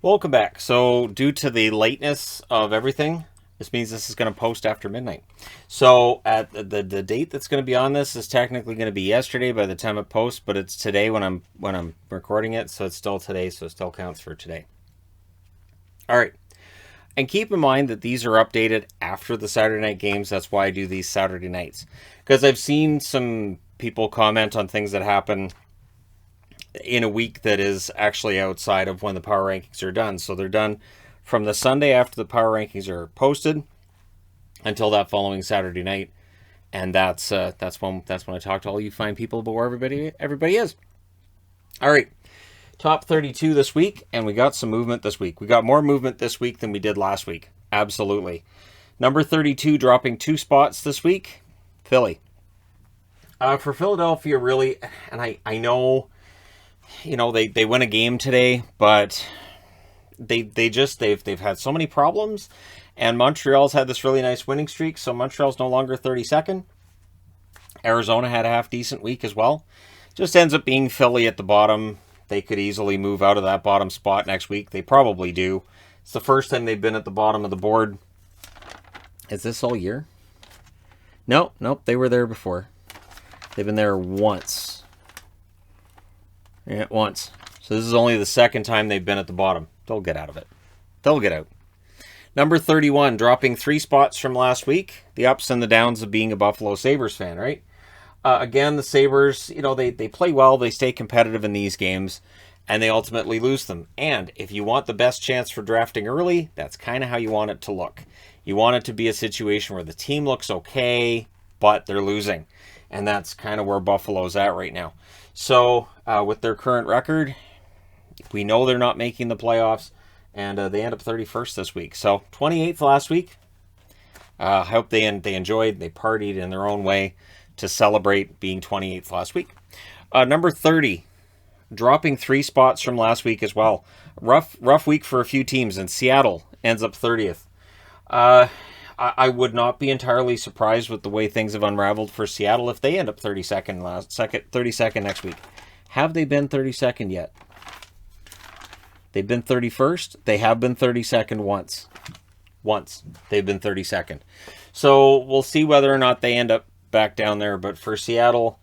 Welcome back. So, due to the lateness of everything, this means this is going to post after midnight. So, at the date that's going to be on this is technically going to be yesterday by the time it posts, but it's today when I'm recording it, so it's still today, so it still counts for today. All right. And keep in mind that these are updated after the Saturday night games. That's why I do these Saturday nights. Because I've seen some people comment on things that happen in a week that is actually outside of when the power rankings are done. So they're done from the Sunday after the power rankings are posted until that following Saturday night. And that's when I talk to all you fine people about where everybody is. All right. Top 32 this week, and we got some movement this week. We got more movement this week than we did last week. Absolutely. Number 32 dropping 2 spots this week, Philly. For Philadelphia, really, and I know, they win a game today, but they've had so many problems, and Montreal's had this really nice winning streak, so Montreal's no longer 32nd. Arizona had a half-decent week as well. Just ends up being Philly at the bottom. They could easily move out of that bottom spot next week. They probably do. It's the first time they've been at the bottom of the board. Is this all year? Nope. They were there before. They've been there once. Yeah, once. So this is only the second time they've been at the bottom. They'll get out of it. They'll get out. Number 31, dropping 3 spots from last week. The ups and the downs of being a Buffalo Sabres fan, right? Again, the Sabres, they play well, they stay competitive in these games, and they ultimately lose them. And if you want the best chance for drafting early, that's kind of how you want it to look. You want it to be a situation where the team looks okay, but they're losing. And that's kind of where Buffalo's at right now. So, with their current record, we know they're not making the playoffs, and they end up 31st this week. So, 28th last week. I hope they enjoyed, they partied in their own way to celebrate being 28th last week. Number 30, dropping 3 spots from last week as well. Rough week for a few teams, and Seattle ends up 30th. I would not be entirely surprised with the way things have unraveled for Seattle if they end up 32nd next week. Have they been 32nd yet? They've been 31st. They have been 32nd once. They've been 32nd. So we'll see whether or not they end up back down there, but for Seattle,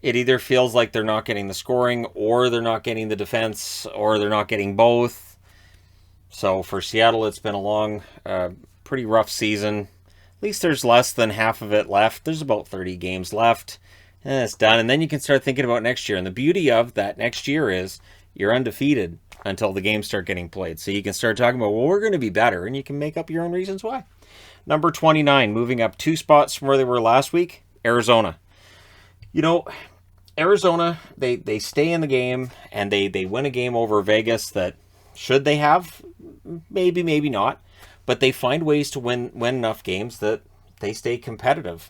it either feels like they're not getting the scoring, or they're not getting the defense, or they're not getting both. So for Seattle, it's been a long, pretty rough season. At least there's less than half of it left. There's about 30 games left, and it's done. And then you can start thinking about next year. And the beauty of that next year is you're undefeated until the games start getting played. So you can start talking about, well, we're going to be better, and you can make up your own reasons why. Number 29, moving up 2 spots from where they were last week, Arizona. Arizona, they stay in the game, and they win a game over Vegas that, should they have? Maybe not. But they find ways to win enough games that they stay competitive,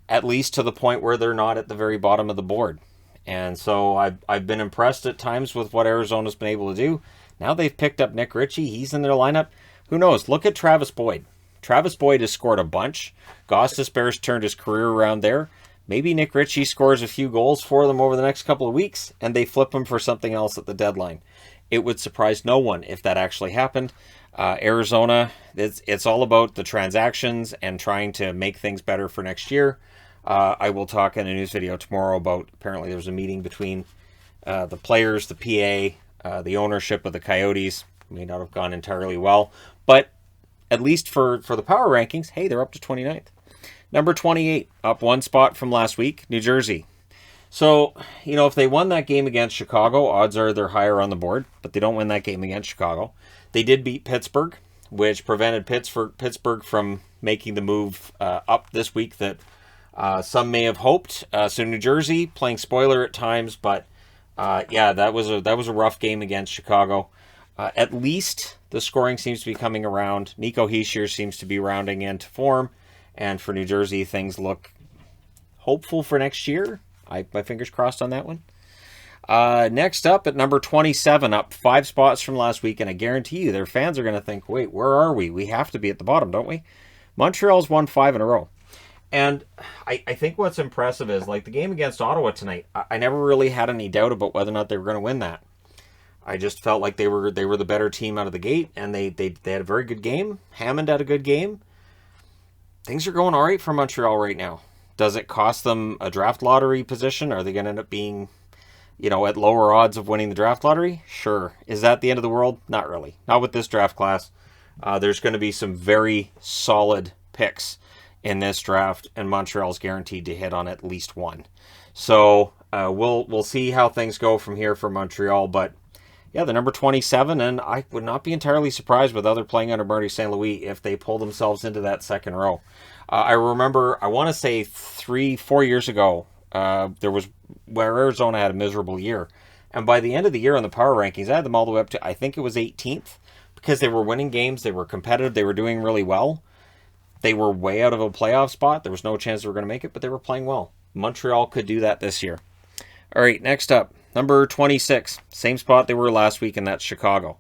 at least to the point where they're not at the very bottom of the board. And so I've been impressed at times with what Arizona's been able to do. Now they've picked up Nick Ritchie. He's in their lineup. Who knows? Look at Travis Boyd. Travis Boyd has scored a bunch. Gostisbehere's turned his career around there. Maybe Nick Ritchie scores a few goals for them over the next couple of weeks, and they flip him for something else at the deadline. It would surprise no one if that actually happened. Arizona, it's all about the transactions and trying to make things better for next year. I will talk in a news video tomorrow about, apparently there was a meeting between the players, the PA, the ownership of the Coyotes. May not have gone entirely well, but at least for the power rankings, hey, they're up to 29th. Number 28, up 1 spot from last week, New Jersey. So, if they won that game against Chicago, odds are they're higher on the board, but they don't win that game against Chicago. They did beat Pittsburgh, which prevented Pittsburgh from making the move up this week that some may have hoped. So New Jersey, playing spoiler at times, but that was a rough game against Chicago. At least the scoring seems to be coming around. Nico Hischier seems to be rounding into form. And for New Jersey, things look hopeful for next year. My fingers crossed on that one. Next up at number 27, up 5 spots from last week. And I guarantee you their fans are going to think, wait, where are we? We have to be at the bottom, don't we? Montreal's won 5 in a row. And I think what's impressive is, like, the game against Ottawa tonight, I never really had any doubt about whether or not they were going to win that. I just felt like they were the better team out of the gate, and they had a very good game. Hammond had a good game. Things are going all right for Montreal right now. Does it cost them a draft lottery position? Are they going to end up being, at lower odds of winning the draft lottery? Sure. Is that the end of the world? Not really. Not with this draft class. There's going to be some very solid picks in this draft, and Montreal's guaranteed to hit on at least one. So we'll see how things go from here for Montreal. But yeah, the number 27, and I would not be entirely surprised with other playing under Marty St. Louis if they pull themselves into that second row. I remember, I want to say 3-4 years ago, there was where Arizona had a miserable year. And by the end of the year on the power rankings, I had them all the way up to, I think it was 18th, because they were winning games, they were competitive, they were doing really well. They were way out of a playoff spot. There was no chance they were going to make it, but they were playing well. Montreal could do that this year. All right, next up, number 26. Same spot they were last week, and that's Chicago.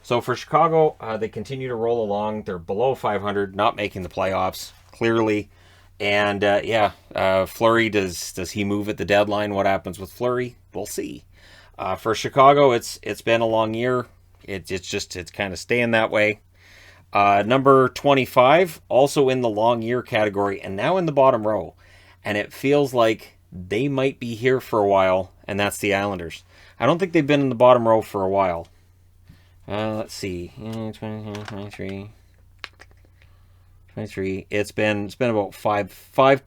So for Chicago, they continue to roll along. They're below 500, not making the playoffs, clearly. And Fleury, does he move at the deadline? What happens with Fleury? We'll see. For Chicago, it's been a long year. It's kind of staying that way. Number 25, also in the long year category, and now in the bottom row. And it feels like they might be here for a while, and that's the Islanders. I don't think they've been in the bottom row for a while. Let's see. 23. It's been about five. Well,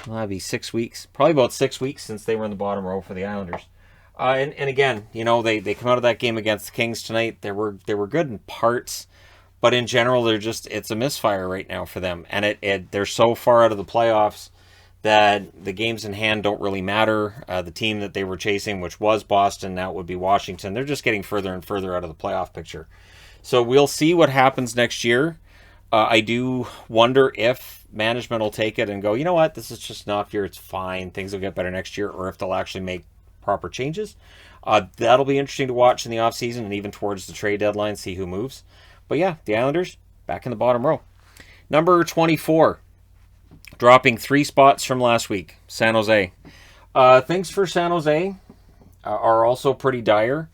that'd be 6 weeks. Probably about 6 weeks since they were in the bottom row for the Islanders. And again, they come out of that game against the Kings tonight. They were good in parts, but in general, it's a misfire right now for them. And they're so far out of the playoffs that the games in hand don't really matter. The team that they were chasing, which was Boston, now it would be Washington, they're just getting further and further out of the playoff picture. So we'll see what happens next year. I do wonder if management will take it and go, you know what, this is just an off year, it's fine, things will get better next year, or if they'll actually make proper changes. That'll be interesting to watch in the offseason and even towards the trade deadline, see who moves. But yeah, the Islanders back in the bottom row. Number 24, dropping 3 spots from last week, San Jose. Things for San Jose are also pretty dire.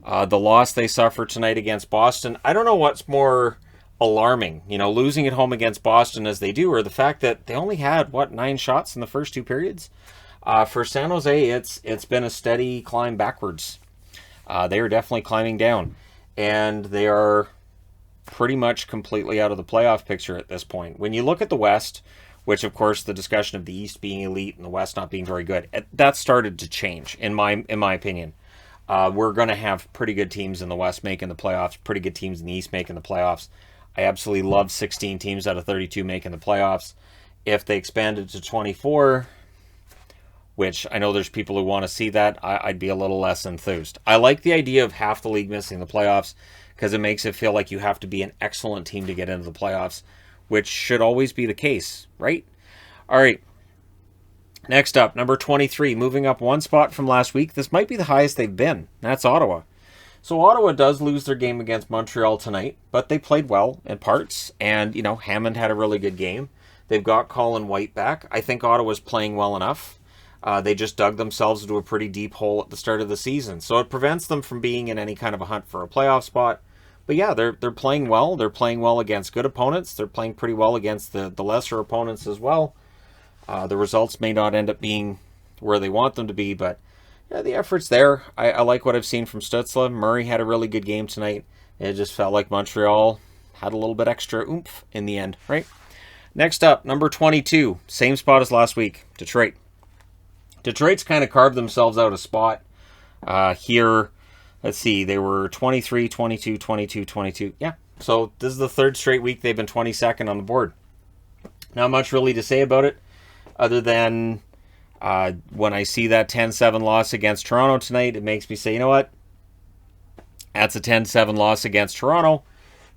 The loss they suffered tonight against Boston, I don't know what's more alarming, losing at home against Boston as they do, or the fact that they only had, 9 shots in the first 2 periods? For San Jose, it's been a steady climb backwards. They are definitely climbing down, and they are pretty much completely out of the playoff picture at this point. When you look at the West, which of course the discussion of the East being elite and the West not being very good, that started to change in my opinion. We're going to have pretty good teams in the West making the playoffs, pretty good teams in the East making the playoffs. I absolutely love 16 teams out of 32 making the playoffs. If they expanded to 24, which I know there's people who want to see that, I'd be a little less enthused. I like the idea of half the league missing the playoffs because it makes it feel like you have to be an excellent team to get into the playoffs, which should always be the case, right? All right. Next up, number 23, moving up 1 spot from last week. This might be the highest they've been. That's Ottawa. So Ottawa does lose their game against Montreal tonight, but they played well in parts, and, Hammond had a really good game. They've got Colin White back. I think Ottawa's playing well enough. They just dug themselves into a pretty deep hole at the start of the season, so it prevents them from being in any kind of a hunt for a playoff spot. But yeah, they're playing well. They're playing well against good opponents. They're playing pretty well against the lesser opponents as well. The results may not end up being where they want them to be, but yeah, the effort's there. I like what I've seen from Stützle. Murray had a really good game tonight. It just felt like Montreal had a little bit extra oomph in the end, right? Next up, number 22, same spot as last week, Detroit. Detroit's kind of carved themselves out a spot here. Let's see, they were 23, 22, 22, 22. Yeah, so this is the 3rd straight week they've been 22nd on the board. Not much really to say about it, other than when I see that 10-7 loss against Toronto tonight, it makes me say, you know what? That's a 10-7 loss against Toronto.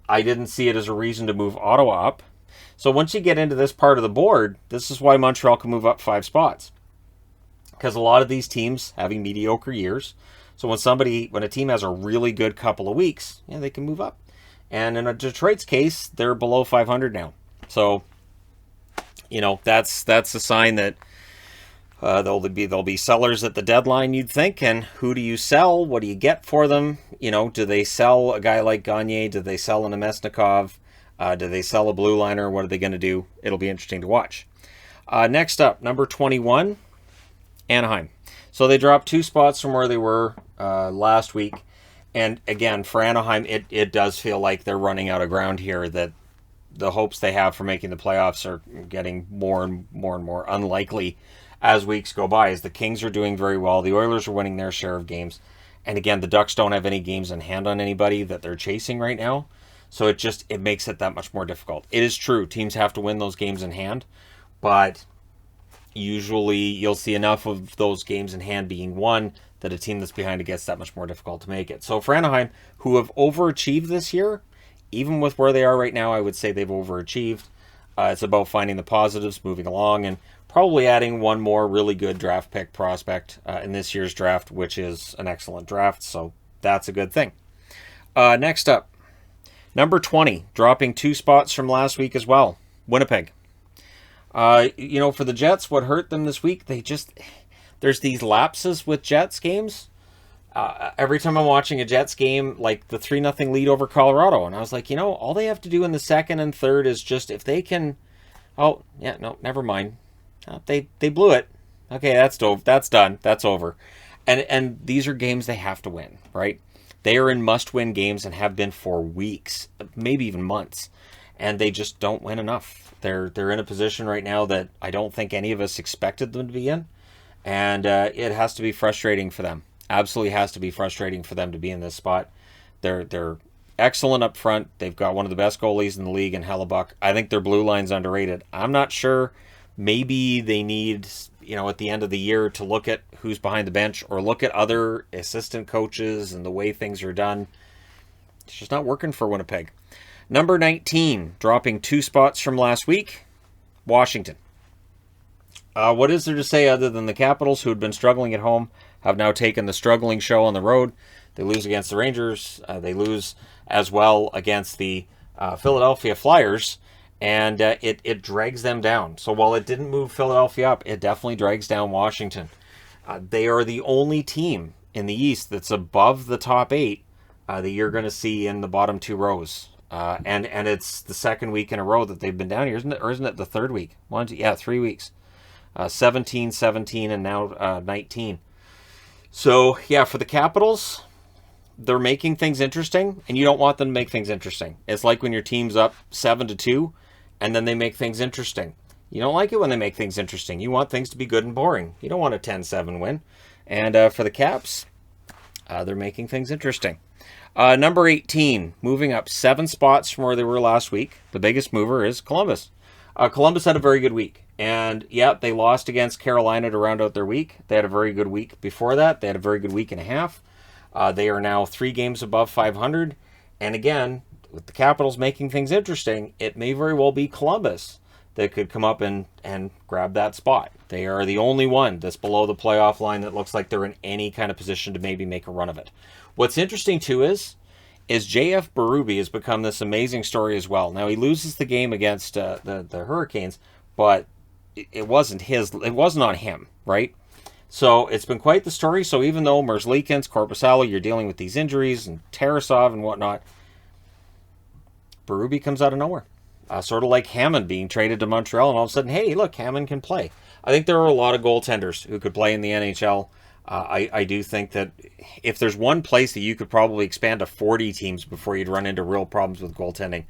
I didn't see it as a reason to move Ottawa up. So once you get into this part of the board, this is why Montreal can move up 5 spots. Because a lot of these teams having mediocre years, so when a team has a really good couple of weeks, they can move up. And in Detroit's case, they're below 500 now. So, that's a sign that There'll be sellers at the deadline, you'd think, and who do you sell? What do you get for them? Do they sell a guy like Gagne? Do they sell an Namestnikov? Do they sell a blue liner? What are they going to do? It'll be interesting to watch. Next up, number 21, Anaheim. So they dropped 2 spots from where they were last week. And again, for Anaheim, it does feel like they're running out of ground here, that the hopes they have for making the playoffs are getting more and more unlikely as weeks go by, as the Kings are doing very well. The Oilers are winning their share of games. And again, the Ducks don't have any games in hand on anybody that they're chasing right now. So it makes it that much more difficult. It is true, teams have to win those games in hand, but usually you'll see enough of those games in hand being won that a team that's behind it gets that much more difficult to make it. So for Anaheim, who have overachieved this year, even with where they are right now, I would say they've overachieved. It's about finding the positives, moving along, and probably adding one more really good draft pick prospect in this year's draft, which is an excellent draft, so that's a good thing. Next up, number 20, dropping 2 spots from last week as well, Winnipeg. For the Jets, what hurt them this week, there's these lapses with Jets games. Every time I'm watching a Jets game, like the 3-0 lead over Colorado, and I was like, all they have to do in the second and third is just, if they can, never mind. They blew it. Okay, that's done. That's over. And these are games they have to win, right? They are in must-win games and have been for weeks, maybe even months, and they just don't win enough. They're in a position right now that I don't think any of us expected them to be in, and it has to be frustrating for them. Absolutely has to be frustrating for them to be in this spot. They're excellent up front. They've got one of the best goalies in the league in Hellebuck. I think their blue line's underrated. I'm not sure. Maybe they need, at the end of the year to look at who's behind the bench or look at other assistant coaches and the way things are done. It's just not working for Winnipeg. Number 19, dropping 2 spots from last week, Washington. What is there to say other than the Capitals, who had been struggling at home, have now taken the struggling show on the road? They lose against the Rangers. They lose as well against the Philadelphia Flyers. And it drags them down. So while it didn't move Philadelphia up, it definitely drags down Washington. They are the only team in the East that's above the top 8 that you're going to see in the bottom 2 rows. And it's the second week in a row that they've been down here, isn't it? Or isn't it the third week? 3 weeks. 17, 17, and now 19. So, for the Capitals, they're making things interesting, and you don't want them to make things interesting. It's like when your team's up 7-2, and then they make things interesting. You don't like it when they make things interesting. You want things to be good and boring. You don't want a 10-7 win. And for the Caps, they're making things interesting. Number 18, moving up 7 spots from where they were last week. The biggest mover is Columbus. Columbus had a very good week. And, they lost against Carolina to round out their week. They had a very good week before that. They had a very good week and a half. They are now 3 games above 500. And again, with the Capitals making things interesting, it may very well be Columbus that could come up and grab that spot. They are the only one that's below the playoff line that looks like they're in any kind of position to maybe make a run of it. What's interesting, too, is J.F. Berube has become this amazing story as well. Now, he loses the game against the Hurricanes, but it wasn't on him, right? So it's been quite the story. So even though Merzlikins, Korpisalo, you're dealing with these injuries, and Tarasov and whatnot, Berube comes out of nowhere. Sort of like Hammond being traded to Montreal, and all of a sudden, hey, look, Hammond can play. I think there are a lot of goaltenders who could play in the NHL. I do think that if there's one place that you could probably expand to 40 teams before you'd run into real problems with goaltending,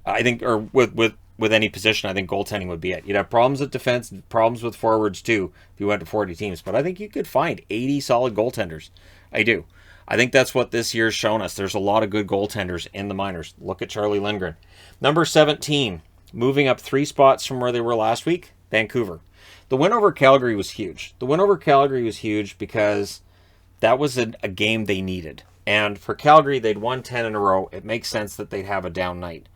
I think, or with any position, I think goaltending would be it. You'd have problems with defense, problems with forwards too, if you went to 40 teams. But I think you could find 80 solid goaltenders. I do. I think that's what this year's shown us. There's a lot of good goaltenders in the minors. Look at Charlie Lindgren. Number 17, moving up 3 spots from where they were last week, Vancouver. The win over Calgary was huge. The win over Calgary was huge because that was a game they needed. And for Calgary, they'd won 10 in a row. It makes sense that they'd have a down night.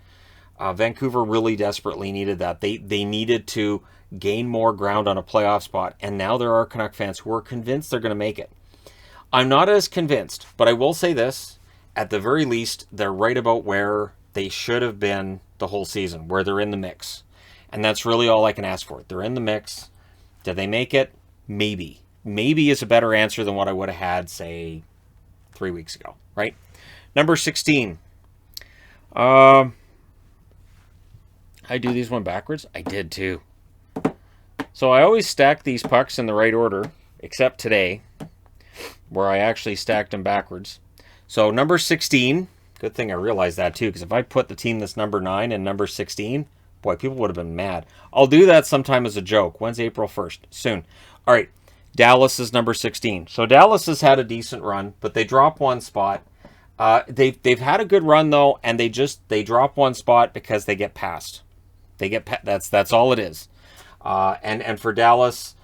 Vancouver really desperately needed that. They needed to gain more ground on a playoff spot. And now there are Canuck fans who are convinced they're going to make it. I'm not as convinced, but I will say this. At the very least, they're right about where they should have been the whole season, where they're in the mix. And that's really all I can ask for. They're in the mix. Did they make it? Maybe. Maybe is a better answer than what I would have had, say, 3 weeks ago, right? Number 16. I do these one backwards? I did too. So I always stack these pucks in the right order, except today, where I actually stacked them backwards. So number 16, good thing I realized that too, because if I put the team that's number 9 and number 16, boy, people would have been mad. I'll do that sometime as a joke. When's April 1st? Soon. All right, Dallas is number 16. So Dallas has had a decent run, but they drop one spot. They've had a good run though, and they drop one spot because they get passed. That's all it is. And for Dallas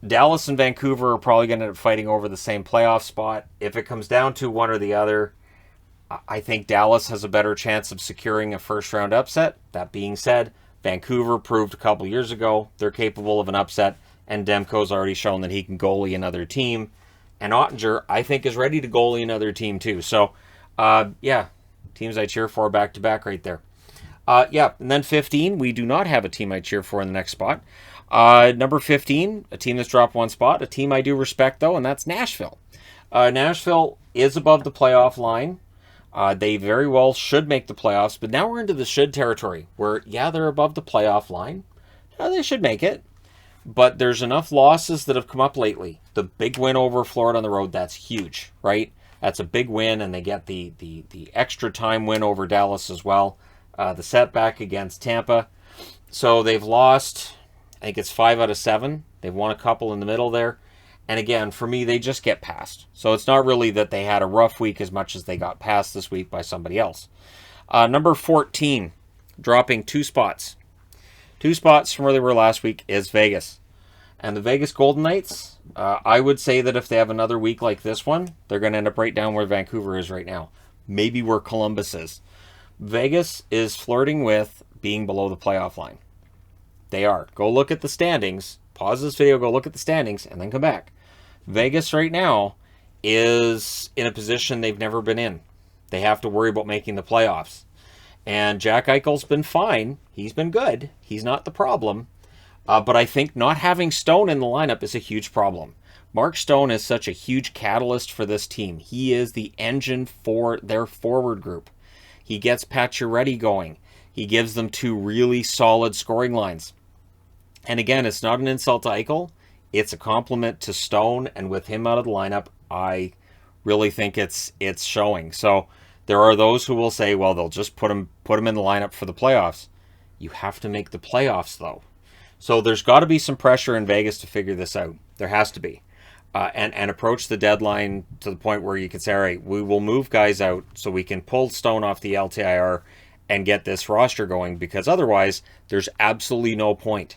and Vancouver are probably going to end up fighting over the same playoff spot. If it comes down to one or the other, I think Dallas has a better chance of securing a first-round upset. That being said, Vancouver proved a couple years ago they're capable of an upset, and Demko's already shown that he can goalie another team. And Ottinger, I think, is ready to goalie another team too. So, yeah, teams I cheer for back-to-back right there. Yeah, and then 15, we do not have a team I cheer for in the next spot. Number 15, a team that's dropped one spot, a team I do respect, though, and that's Nashville. Nashville is above the playoff line. They very well should make the playoffs, but now we're into the should territory, where, yeah, they're above the playoff line. They should make it, but there's enough losses that have come up lately. The big win over Florida on the road, that's huge, right? That's a big win, and they get the extra time win over Dallas as well. The setback against Tampa. So they've lost, I think it's 5 out of 7. They've won a couple in the middle there. And again, for me, they just get passed. So it's not really that they had a rough week as much as they got passed this week by somebody else. Number 14, dropping 2 spots. 2 spots from where they were last week is Vegas. And the Vegas Golden Knights, I would say that if they have another week like this one, they're going to end up right down where Vancouver is right now. Maybe where Columbus is. Vegas is flirting with being below the playoff line. They are. Go look at the standings. Pause this video, go look at the standings, and then come back. Vegas right now is in a position they've never been in. They have to worry about making the playoffs. And Jack Eichel's been fine. He's been good. He's not the problem. But I think not having Stone in the lineup is a huge problem. Mark Stone is such a huge catalyst for this team. He is the engine for their forward group. He gets Pacioretty going. He gives them 2 really solid scoring lines. And again, it's not an insult to Eichel. It's a compliment to Stone. And with him out of the lineup, I really think it's showing. So there are those who will say, well, they'll just put him in the lineup for the playoffs. You have to make the playoffs, though. So there's got to be some pressure in Vegas to figure this out. There has to be. And approach the deadline to the point where you can say, all right, we will move guys out so we can pull Stone off the LTIR and get this roster going, because otherwise there's absolutely no point.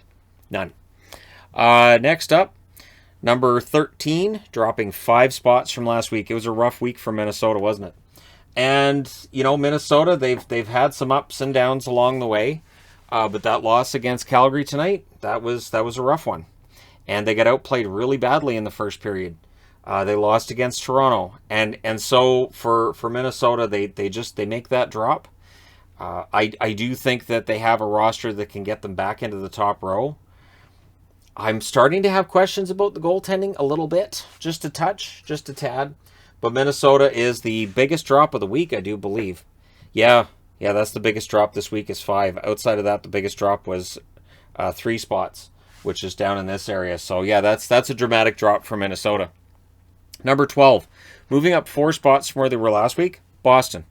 None. Next up, number 13, dropping 5 spots from last week. It was a rough week for Minnesota, wasn't it? And, you know, Minnesota, they've had some ups and downs along the way, but that loss against Calgary tonight, that was a rough one. And they got outplayed really badly in the first period. They lost against Toronto. And so for Minnesota, they make that drop. I do think that they have a roster that can get them back into the top row. I'm starting to have questions about the goaltending a little bit. Just a touch, just a tad. But Minnesota is the biggest drop of the week, I do believe. Yeah, that's the biggest drop this week is 5. Outside of that, the biggest drop was 3 spots, which is down in this area. So yeah, that's a dramatic drop for Minnesota. Number 12, moving up 4 spots from where they were last week, Boston.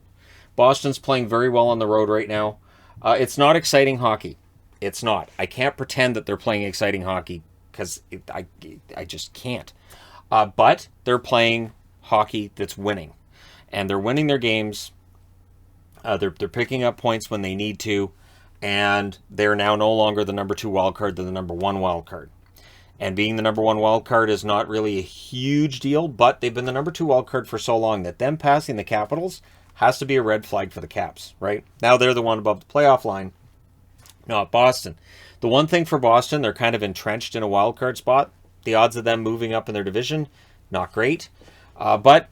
Boston's playing very well on the road right now. It's not exciting hockey. It's not. I can't pretend that they're playing exciting hockey because I just can't. But they're playing hockey that's winning. And they're winning their games. They're picking up points when they need to. And they're now no longer the number 2 wild card, they're the number 1 wild card. And being the number 1 wild card is not really a huge deal, but they've been the number 2 wild card for so long that them passing the Capitals has to be a red flag for the Caps, right? Now they're the one above the playoff line, not Boston. The one thing for Boston, they're kind of entrenched in a wild card spot. The odds of them moving up in their division, not great. But,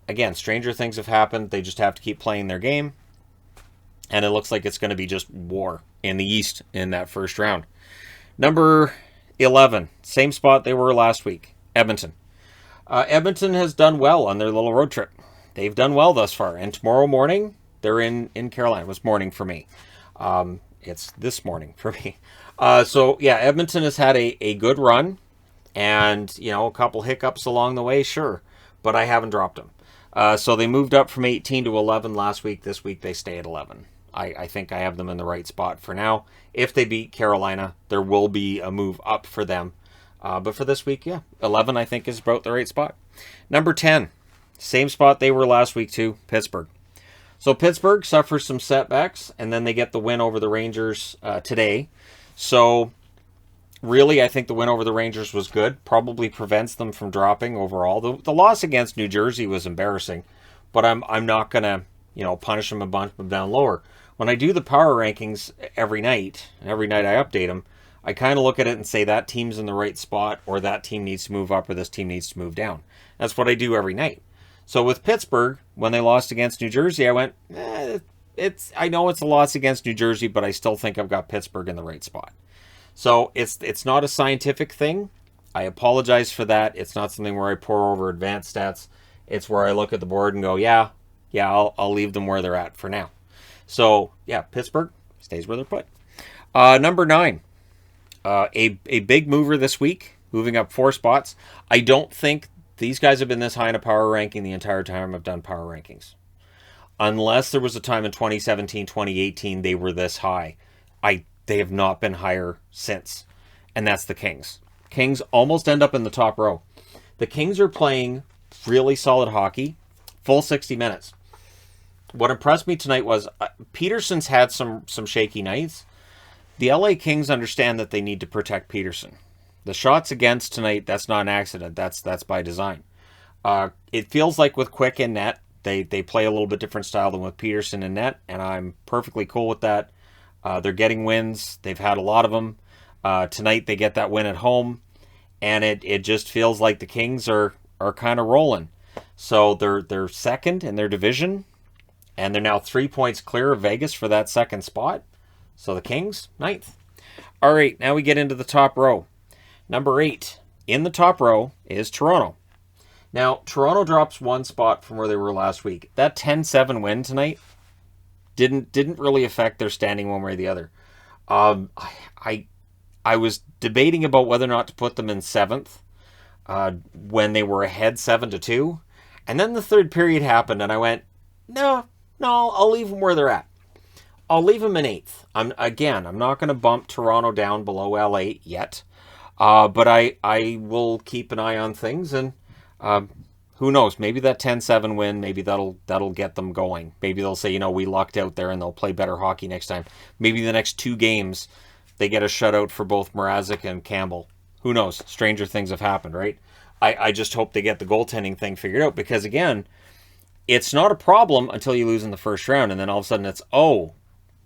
again, stranger things have happened. They just have to keep playing their game. And it looks like it's going to be just war in the East in that first round. Number 11, same spot they were last week, Edmonton. Edmonton has done well on their little road trip. They've done well thus far. And tomorrow morning, they're in Carolina. It was morning for me. It's this morning for me. So, yeah, Edmonton has had a good run. And, a couple hiccups along the way, sure. But I haven't dropped them. So they moved up from 18 to 11 last week. This week they stay at 11. I think I have them in the right spot for now. If they beat Carolina, there will be a move up for them. But for this week, 11 I think is about the right spot. Number 10, same spot they were last week too, Pittsburgh. So Pittsburgh suffers some setbacks, and then they get the win over the Rangers today. So really, I think the win over the Rangers was good. Probably prevents them from dropping overall. The loss against New Jersey was embarrassing, but I'm not going to punish them and bump them down lower. When I do the power rankings every night I update them, I kind of look at it and say that team's in the right spot, or that team needs to move up, or this team needs to move down. That's what I do every night. So with Pittsburgh, when they lost against New Jersey, I went, I know it's a loss against New Jersey, but I still think I've got Pittsburgh in the right spot. So it's not a scientific thing. I apologize for that. It's not something where I pour over advanced stats. It's where I look at the board and go, I'll leave them where they're at for now. So, Pittsburgh stays where they're put. Number 9, a big mover this week, moving up 4 spots. I don't think these guys have been this high in a power ranking the entire time I've done power rankings. Unless there was a time in 2017, 2018, they were this high. They have not been higher since. And that's the Kings. Kings almost end up in the top row. The Kings are playing really solid hockey, full 60 minutes. What impressed me tonight was Peterson's had some shaky nights. The LA Kings understand that they need to protect Peterson. The shots against tonight, that's not an accident. That's by design. It feels like with Quick in net, they play a little bit different style than with Peterson in net, and I'm perfectly cool with that. They're getting wins. They've had a lot of them. Tonight they get that win at home, and it just feels like the Kings are kind of rolling. So they're second in their division, and they're now 3 points clear of Vegas for that second spot. So the Kings, 9th. All right, now we get into the top row. Number 8 in the top row is Toronto. Now, Toronto drops 1 spot from where they were last week. That 10-7 win tonight didn't really affect their standing one way or the other. I was debating about whether or not to put them in 7th when they were ahead 7-2. And then the third period happened, and I went, no, I'll leave them where they're at. I'll leave them in 8th. I'm not going to bump Toronto down below LA yet. But I will keep an eye on things, and who knows? Maybe that 10-7 win, maybe that'll get them going. Maybe they'll say, we lucked out there, and they'll play better hockey next time. Maybe the next 2 games, they get a shutout for both Mrazek and Campbell. Who knows? Stranger things have happened, right? I just hope they get the goaltending thing figured out, because again, it's not a problem until you lose in the first round, and then all of a sudden it's,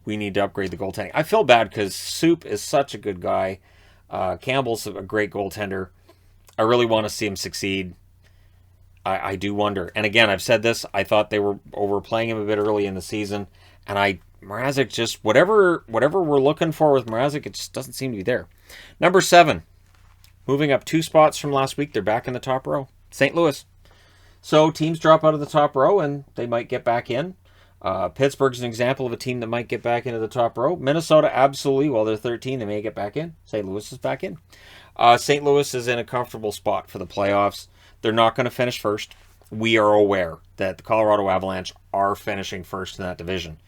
we need to upgrade the goaltending. I feel bad because Soup is such a good guy. Campbell's a great goaltender. I really want to see him succeed. I do wonder. And again, I've said this, I thought they were overplaying him a bit early in the season, and Mrazek just, whatever we're looking for with Mrazek, it just doesn't seem to be there. Number 7, moving up 2 spots from last week, they're back in the top row. St. Louis. So teams drop out of the top row, and they might get back in. Pittsburgh's an example of a team that might get back into the top row. Minnesota, absolutely. While they're 13, they may get back in. St. Louis is back in. St. Louis is in a comfortable spot for the playoffs. They're not going to finish first. We are aware that the Colorado Avalanche are finishing first in that division.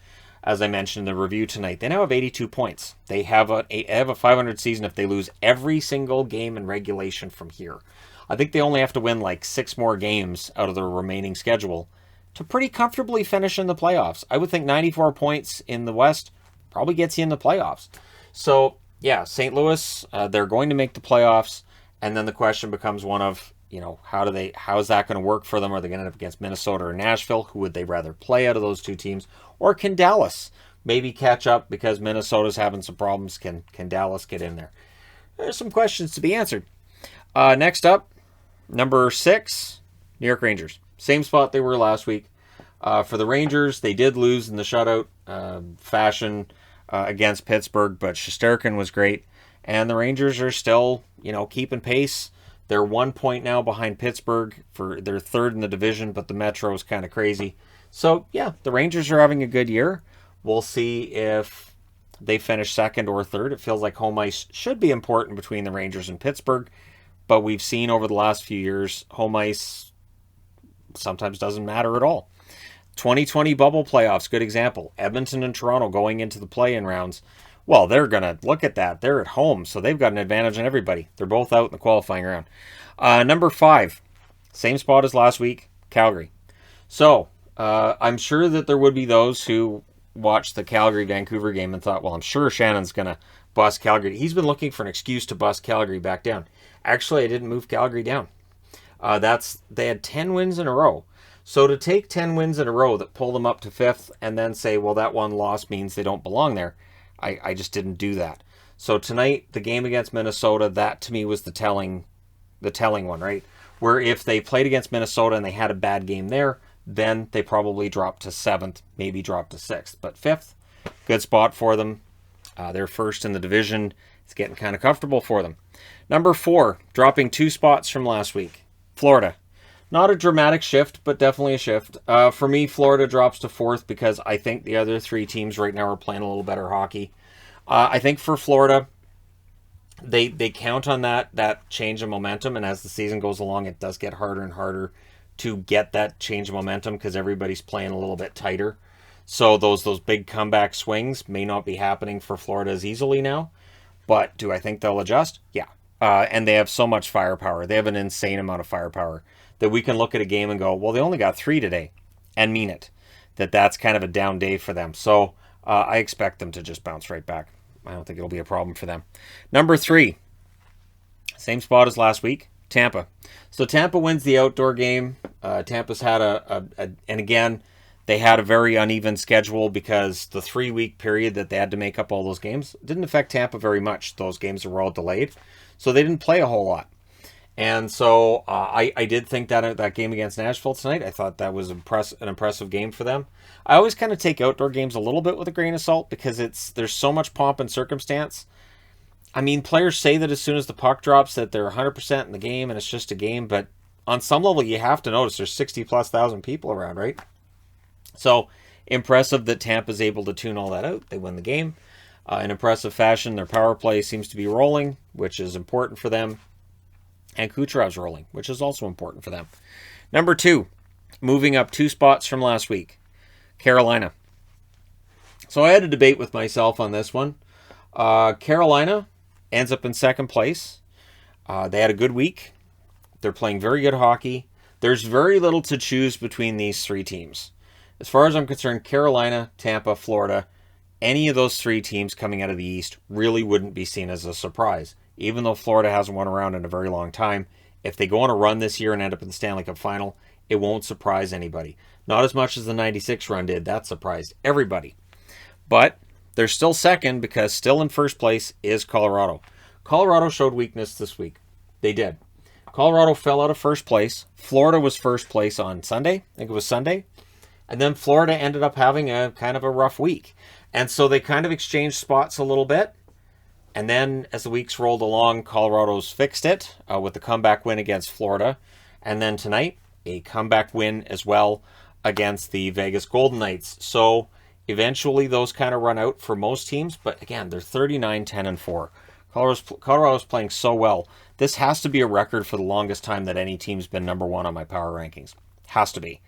As I mentioned in the review tonight, they now have 82 points. They have a 500 season if they lose every single game in regulation from here. I think they only have to win like 6 more games out of their remaining schedule to pretty comfortably finish in the playoffs. I would think 94 points in the West probably gets you in the playoffs. So, St. Louis, they're going to make the playoffs, and then the question becomes one of, how is that going to work for them? Are they going to end up against Minnesota or Nashville? Who would they rather play out of those 2 teams? Or can Dallas maybe catch up because Minnesota's having some problems? Can Dallas get in there? There's some questions to be answered. Next up, number 6, New York Rangers. Same spot they were last week. For the Rangers, they did lose in the shutout fashion against Pittsburgh, but Shesterkin was great. And the Rangers are still, keeping pace. They're 1 point now behind Pittsburgh. They're third in the division, but the Metro is kind of crazy. So, yeah, the Rangers are having a good year. We'll see if they finish second or third. It feels like home ice should be important between the Rangers and Pittsburgh, but we've seen over the last few years, home ice sometimes doesn't matter at all. 2020 bubble playoffs, good example. Edmonton and Toronto going into the play-in rounds. Well, they're going to look at that. They're at home, so they've got an advantage on everybody. They're both out in the qualifying round. Number 5, same spot as last week, Calgary. So, I'm sure that there would be those who watched the Calgary-Vancouver game and thought, well, I'm sure Shannon's going to bust Calgary. He's been looking for an excuse to bust Calgary back down. Actually, I didn't move Calgary down. They had 10 wins in a row. So to take 10 wins in a row that pull them up to 5th and then say, well, that one loss means they don't belong there, I just didn't do that. So tonight, the game against Minnesota, that to me was the telling one, right? Where if they played against Minnesota and they had a bad game there, then they probably dropped to 7th, maybe dropped to 6th. But 5th, good spot for them. They're first in the division. It's getting kind of comfortable for them. Number 4, dropping 2 spots from last week, Florida. Not a dramatic shift, but definitely a shift. For me, Florida drops to 4th because I think the other 3 teams right now are playing a little better hockey. I think for Florida, they count on that change of momentum, and as the season goes along, it does get harder and harder to get that change of momentum because everybody's playing a little bit tighter. So those big comeback swings may not be happening for Florida as easily now. But do I think they'll adjust? Yeah. And they have so much firepower. They have an insane amount of firepower that we can look at a game and go, well, they only got 3 today, and mean it. That's kind of a down day for them. So I expect them to just bounce right back. I don't think it'll be a problem for them. Number 3, same spot as last week, Tampa. So Tampa wins the outdoor game. Tampa's had and again, they had a very uneven schedule because the 3-week period that they had to make up all those games didn't affect Tampa very much. Those games were all delayed, so they didn't play a whole lot. And so I did think that game against Nashville tonight, I thought that was an impressive game for them. I always kind of take outdoor games a little bit with a grain of salt because there's so much pomp and circumstance. I mean, players say that as soon as the puck drops that they're 100% in the game and it's just a game, but on some level you have to notice there's 60,000+ people around, right? So impressive that Tampa's able to tune all that out. They win the game in impressive fashion. Their power play seems to be rolling, which is important for them. And Kucherov's rolling, which is also important for them. Number 2, moving up 2 spots from last week, Carolina. So I had a debate with myself on this one. Carolina ends up in 2nd place. They had a good week. They're playing very good hockey. There's very little to choose between these 3 teams. As far as I'm concerned, Carolina, Tampa, Florida, any of those 3 teams coming out of the East really wouldn't be seen as a surprise. Even though Florida hasn't won around in a very long time, if they go on a run this year and end up in the Stanley Cup final, it won't surprise anybody. Not as much as the 96 run did. That surprised everybody. But they're still second because still in first place is Colorado. Colorado showed weakness this week. They did. Colorado fell out of first place. Florida was first place on Sunday. I think it was Sunday. And then Florida ended up having a kind of a rough week. And so they kind of exchanged spots a little bit. And then as the weeks rolled along, Colorado's fixed it with the comeback win against Florida. And then tonight, a comeback win as well against the Vegas Golden Knights. So eventually those kind of run out for most teams. But again, they're 39-10-4. Colorado's playing so well. This has to be a record for the longest time that any team's been number 1 on my power rankings. Has to be.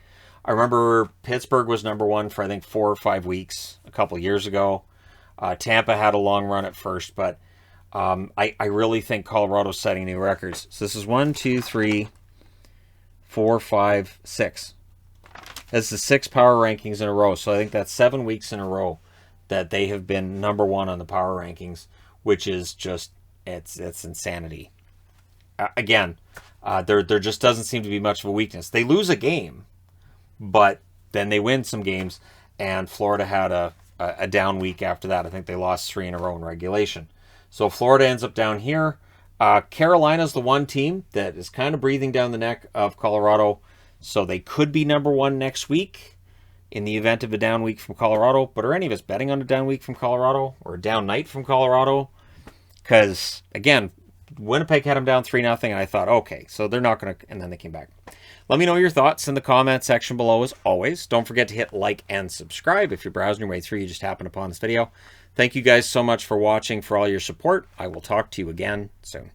I remember Pittsburgh was number 1 for I think 4 or 5 weeks a couple years ago. Tampa had a long run at first, but I really think Colorado's setting new records. So this is 1, 2, 3, 4, 5, 6. That's the 6 power rankings in a row. So I think that's 7 weeks in a row that they have been number 1 on the power rankings, which is just, it's insanity. Again, there just doesn't seem to be much of a weakness. They lose a game, but then they win some games, and Florida had a down week after that. I think they lost 3 in a row in regulation. So Florida ends up down here. Carolina's the one team that is kind of breathing down the neck of Colorado, so they could be number 1 next week in the event of a down week from Colorado. But are any of us betting on a down week from Colorado or a down night from Colorado? Because, again, Winnipeg had them down 3-0, and I thought, okay, so they're not going to... And then they came back. Let me know your thoughts in the comment section below, as always. Don't forget to hit like and subscribe if you're browsing your way through, you just happened upon this video. Thank you guys so much for watching, for all your support. I will talk to you again soon.